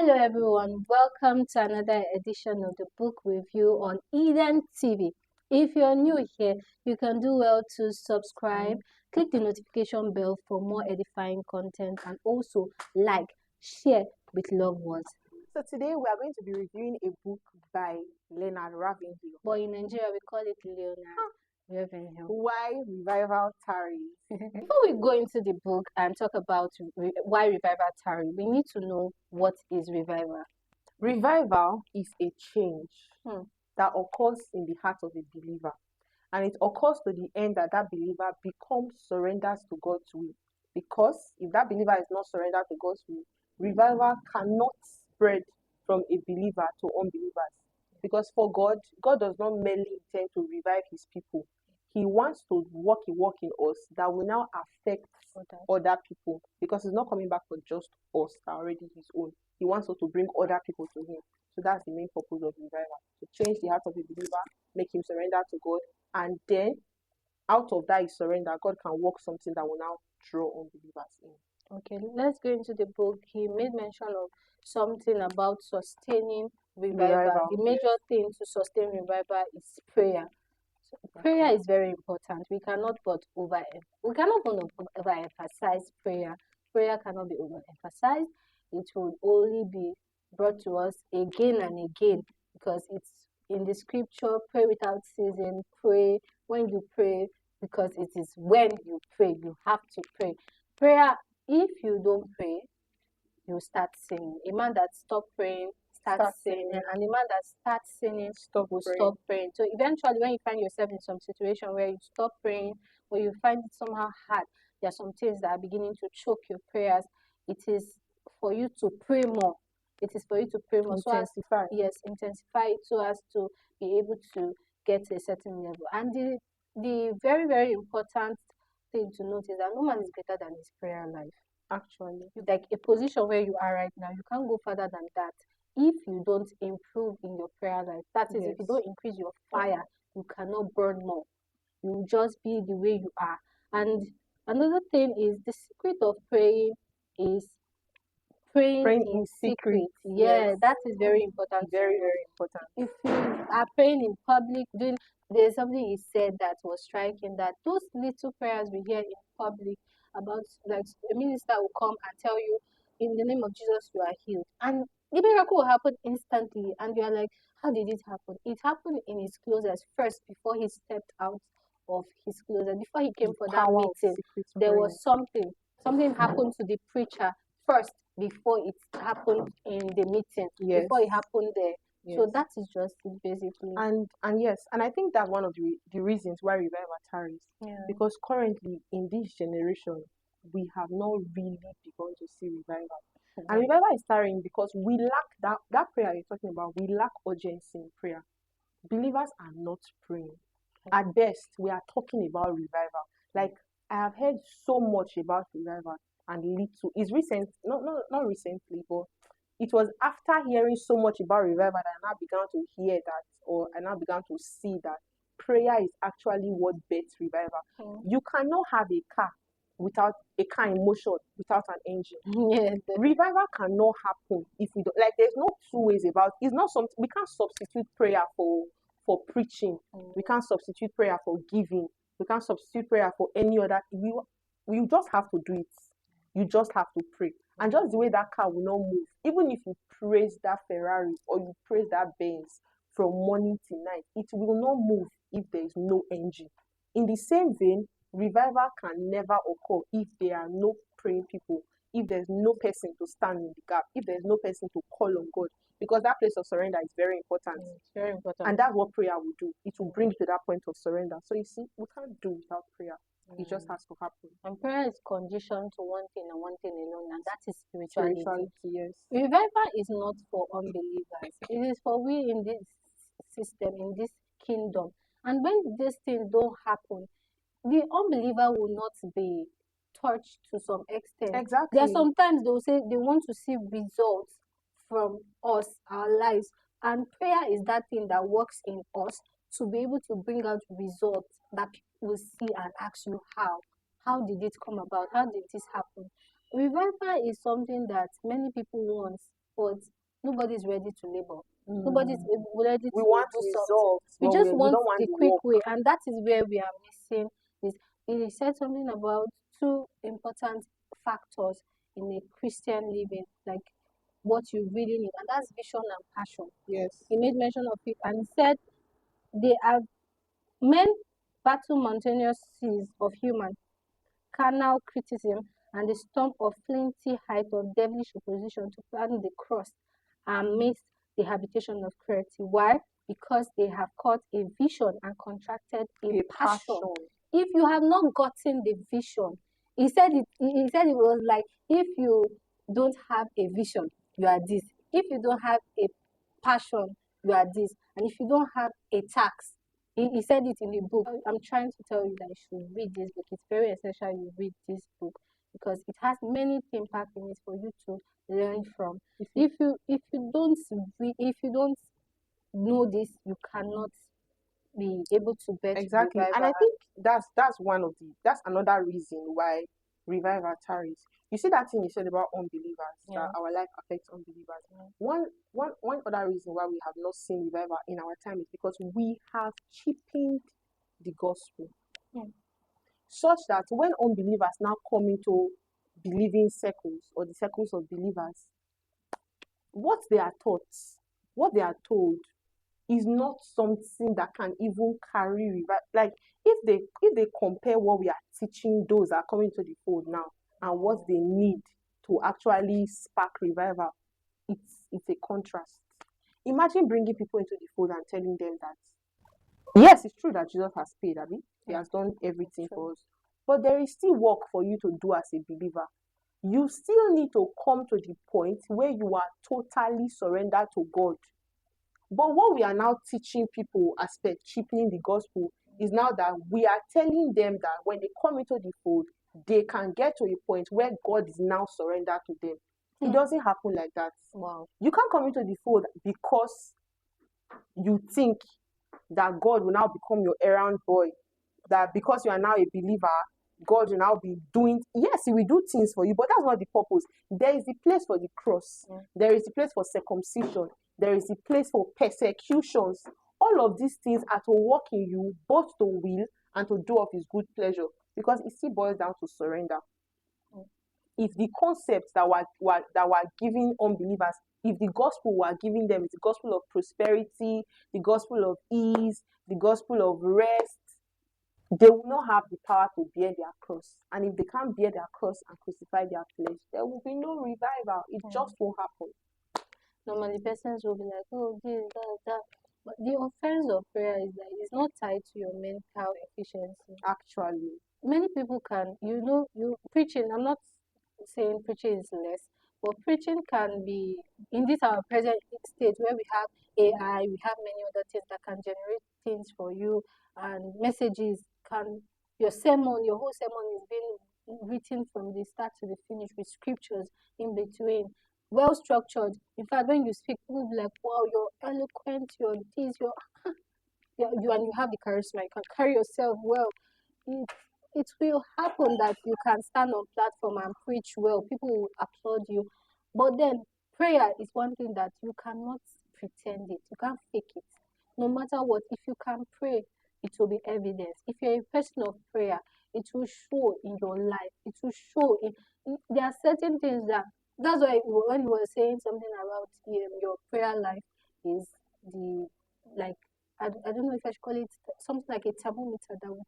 Hello, everyone. Welcome to another edition of the book review on Eden TV. If you're new here, you can do well to subscribe, click the notification bell for more edifying content, and also share with loved ones. So today we are going to be reviewing a book by Leonard Ravenhill. But in Nigeria, we call it Leonard Ravenhill. Why Revival Tarries? Before we go into the book and talk about why revival tarry, we need to know what is revival. Revival is a change that occurs in the heart of a believer, and it occurs to the end that that believer becomes surrenders to God's will. Because if that believer is not surrendered to God's will, revival cannot spread from a believer to unbelievers. Because for God, God does not merely intend to revive his people. He wants to work a work in us that will now affect other people, because he's not coming back for just us that are already his own. He wants us to bring other people to him. So that's the main purpose of revival, to change the heart of a believer, make him surrender to God, and then out of that surrender, God can work something that will now draw unbelievers in. Okay, let's go into the book. He made mention of something about sustaining revival. The major thing to sustain revival is prayer. Prayer is very important. We cannot overemphasize prayer. Prayer cannot be overemphasized. It will only be brought to us again and again, because it's in the scripture. Pray without ceasing. Pray when you pray, because it is when you pray. You have to pray. Prayer, if you don't pray, you start sinning. A man that stops praying starts sinning, and the man that starts sinning stop praying. So eventually, when you find yourself in some situation where you stop praying, or you find it somehow hard, there are some things that are beginning to choke your prayers. It is for you to pray more. It is for you to pray more. Intensify. Intensify it so as to be able to get to a certain level. And the very, very important thing to note is that no man is greater than his prayer life. Actually, like a position where you are right now, you can't go further than that if you don't improve in your prayer life. That is, if you don't increase your fire, you cannot burn more. You will just be the way you are. And another thing is, the secret of praying is praying in secret. Yeah, that is very important. Very, very important. If you are praying in public, there's something he said that was striking, that those little prayers we hear in public about, like, a minister will come and tell you, in the name of Jesus you are healed, and the miracle will happen instantly, and you are like, how did it happen? It happened in his closet first, before he stepped out of his closet, before he came for that meeting. There was something happened to the preacher first, before it happened in the meeting, before it happened there. So that is just it, basically. And I think that's one of the reasons why revival tarries. Because currently in this generation, we have not really begun to see revival. And revival is tarrying because we lack that prayer you're talking about. We lack urgency in prayer. Believers are not praying. At best, we are talking about revival. Like, I have heard so much about revival, and little. It's recent, not recently, but it was after hearing so much about revival that I now began to hear that, or I now began to see that prayer is actually what bets revival. You cannot have a car in motion without an engine. Revival cannot happen if we don't, like, there's no two ways about it. It's not something we can't substitute prayer for preaching. We can't substitute prayer for giving. We can't substitute prayer for any other. We just have to do it. You just have to pray. And just the way that car will not move, even if you praise that Ferrari or you praise that Benz from morning till night, it will not move if there is no engine. In the same vein, revival can never occur if there are no praying people, if there's no person to stand in the gap, if there's no person to call on God. Because that place of surrender is very important. It's very important. And that's what prayer will do. It will bring you to that point of surrender. So you see, we can't do without prayer. It just has to happen. And prayer is conditioned to one thing and one thing alone, and that is spirituality. Yes. Revival is not for unbelievers. It is for we in this system, in this kingdom. And when these things don't happen, the unbeliever will not be touched to some extent. Exactly. There are sometimes they will say they want to see results from us, our lives. And prayer is that thing that works in us to be able to bring out results that people will see and ask you how did it come about? How did this happen? Revival is something that many people want, but nobody's ready to labor. Nobody's ready to We want do something. results, We but just we want don't want the the quick work. way, and that is where we are missing this. He said something about two important factors in a Christian living, like what you really need, and that's vision and passion. Yes. He made mention of it and said they are men battle mountainous seas of human carnal criticism and the storm of flinty height of devilish opposition to plant the cross amidst the habitation of clarity. Why? Because they have caught a vision and contracted a passion. If you have not gotten the vision, he said it was like if you don't have a vision, you are this. If you don't have a passion, you are this. And if you don't have a tax, he said it in the book. I'm trying to tell you that you should read this book. It's very essential you read this book because it has many things packed in it for you to learn from. If you don't know this, you cannot be able to bet Exactly. And I think that's another reason why revival tarries. You see that thing you said about unbelievers, that our life affects unbelievers. One other reason why we have not seen revival in our time is because we have cheapened the gospel. Such that when unbelievers now come into believing circles or the circles of believers, what they are taught, what they are told is not something that can even carry revival. Like if they compare what we are teaching those that are coming to the fold now and what they need to actually spark revival, it's a contrast. Imagine bringing people into the fold and telling them that yes, it's true that Jesus has paid, Abby. He has done everything for us, but there is still work for you to do as a believer. You still need to come to the point where you are totally surrendered to God. But what we are now teaching people as per cheapening the gospel is now that we are telling them that when they come into the fold, they can get to a point where God is now surrendered to them. It doesn't happen like that. Wow. You can't come into the fold because you think that God will now become your errand boy, that because you are now a believer, God will now be doing, yes, he will do things for you, but that's not the purpose. There is a place for the cross. There is a place for circumcision. There is a place for persecutions. All of these things are to work in you, both to will and to do of his good pleasure, because it still boils down to surrender. If the concepts that were giving unbelievers, if the gospel were giving them is the gospel of prosperity, the gospel of ease, the gospel of rest, they will not have the power to bear their cross. And if they can't bear their cross and crucify their flesh, there will be no revival. It just won't happen. Normally, persons will be like, oh, this, that. But the offense of prayer is that it's not tied to your mental efficiency. Actually, many people can, you preaching. I'm not saying preaching is less, but preaching can be in this our present state where we have AI, we have many other things that can generate things for you and messages can your sermon, your whole sermon is being written from the start to the finish with scriptures in between, well structured. In fact, when you speak, people will be like, wow, you're eloquent, you're this, you and you have the charisma, you can carry yourself well. It will happen that you can stand on platform and preach well. People will applaud you. But then prayer is one thing that you cannot pretend it. You can't fake it. No matter what, if you can pray, it will be evidence. If you're a person of prayer, it will show in your life. It will show there are certain things that's why when you were saying something about your prayer life is the like I don't know if I should call it something like a thermometer that would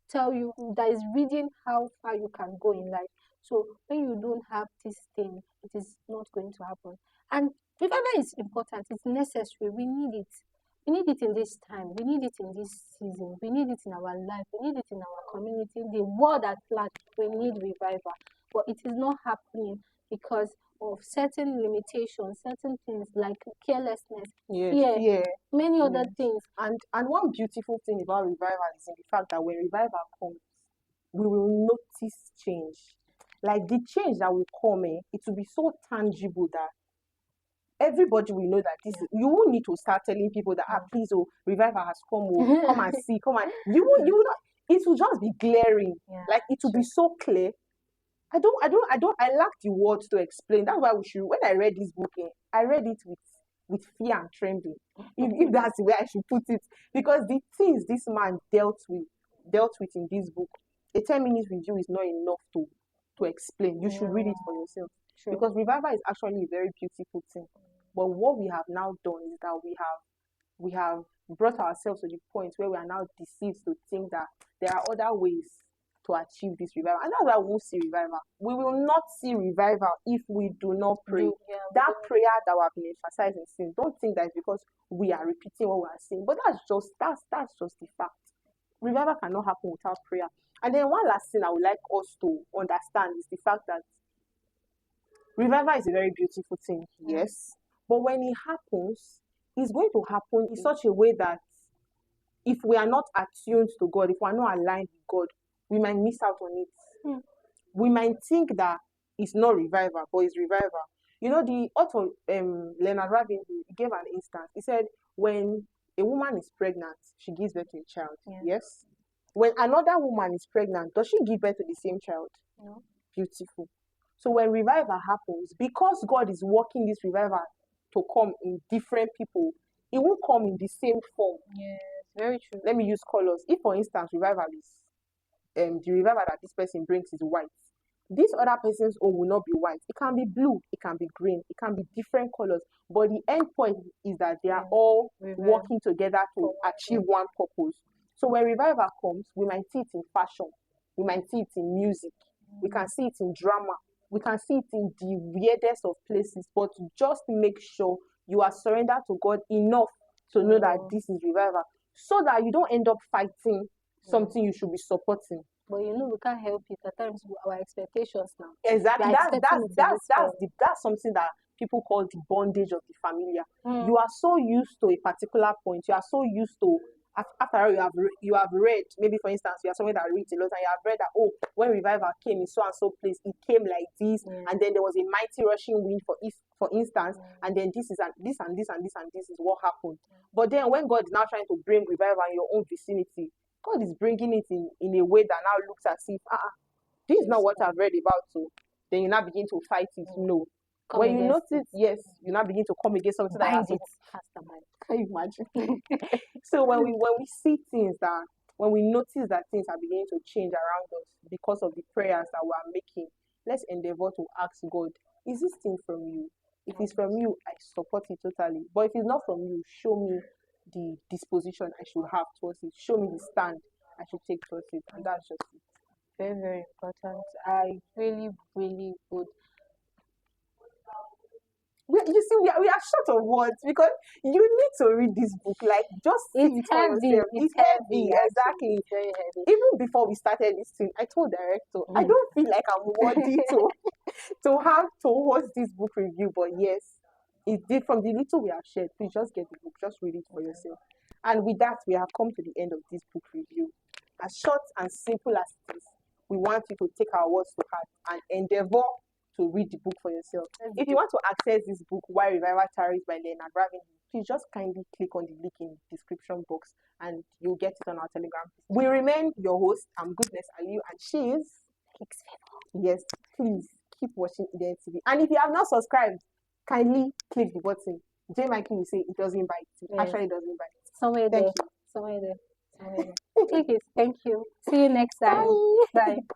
tell you that is reading how far you can go in life. So when you don't have this thing, it is not going to happen. And revival is important, it's necessary. We need it. We need it in this time. We need it in this season. We need it in our life. We need it in our community. The world at large, we need revival. But it is not happening because of certain limitations, certain things like carelessness, fear, many other things. And one beautiful thing about revival is in the fact that when revival comes, we will notice change. Like the change that will come, it will be so tangible that everybody will know that this. You won't need to start telling people that please, revival has come, come and see, come and you will not. It will just be glaring, like it will be so clear I lack the words to explain. That's why when I read this book, I read it with fear and trembling. If that's the way I should put it. Because the things this man dealt with in this book, a 10 minutes review is not enough to explain. You should read it for yourself. True. Because revival is actually a very beautiful thing. But what we have now done is that we have brought ourselves to the point where we are now deceived to think that there are other ways to achieve this revival. And that's why we won't see revival. We will not see revival if we do not pray. That prayer that we have been emphasizing since, don't think that it's because we are repeating what we are saying. But that's just the fact. Revival cannot happen without prayer. And then one last thing I would like us to understand is the fact that revival is a very beautiful thing, yes. But when it happens, it's going to happen in such a way that if we are not attuned to God, if we are not aligned with God, we might miss out on it. We might think that it's not revival, but it's revival. You know, the author, Leonard Ravenhill, he gave an instance. He said, when a woman is pregnant, she gives birth to a child. Yes. When another woman is pregnant, does she give birth to the same child? No. Beautiful. So when revival happens, because God is working this revival to come in different people, it won't come in the same form. Yes, very true. Let me use colors. If, for instance, revival is the revival that this person brings is white, this other person's own will not be white. It can be blue, it can be green, it can be different colors. But the end point is that they are all working together to achieve one purpose. So when revival comes, we might see it in fashion, we might see it in music, we can see it in drama, we can see it in the weirdest of places. But just make sure you are surrendered to God enough to know that this is revival, so that you don't end up fighting something you should be supporting. But you know, we can't help it. At times, our expectations now. Exactly. That's something that people call the bondage of the familiar. You are so used to a particular point. You are so used to, after all, you have read, maybe for instance, you are someone that reads a lot, and you have read that, oh, when revival came in so and so place, it came like this, and then there was a mighty rushing wind, for instance, and then this and this and this and this and this is what happened. But then when God is now trying to bring revival in your own vicinity, God is bringing it in a way that now looks as if, this is not what I've read about. So then you now begin to fight it. No. When you notice, yes, you now begin to come against something that it. Can you imagine? So when we see things when we notice that things are beginning to change around us because of the prayers that we are making, let's endeavor to ask God, is this thing from you? If it's from you, I support it totally. But if it's not from you, show me the disposition I should have towards it. Show me the stand I should take towards it. And that's just it. Very, very important. I really, really would. You see, we are short of words because you need to read this book. Like, just it's heavy. It's heavy. Exactly. It's very heavy. Even before we started this thing, I told director, I don't feel like I'm worthy to have to host this book review. But yes, it did. From the little we have shared, please just get the book, just read it for yourself. And with that, we have come to the end of this book review. As short and simple as it is, we want you to take our words to heart and endeavor to read the book for yourself. If you want to access this book, Why Revival Tarries by Leonard Ravenhill, please just kindly click on the link in the description box and you'll get it on our Telegram. We remain your host. I'm Goodness Aliu, and she is Kicks. Yes, please keep watching Eden TV. And if you have not subscribed, kindly click the button. J. Mikey will say it doesn't bite. It actually doesn't bite. Somewhere there. Somewhere there. Click it. Thank you. See you next time. Bye. Bye.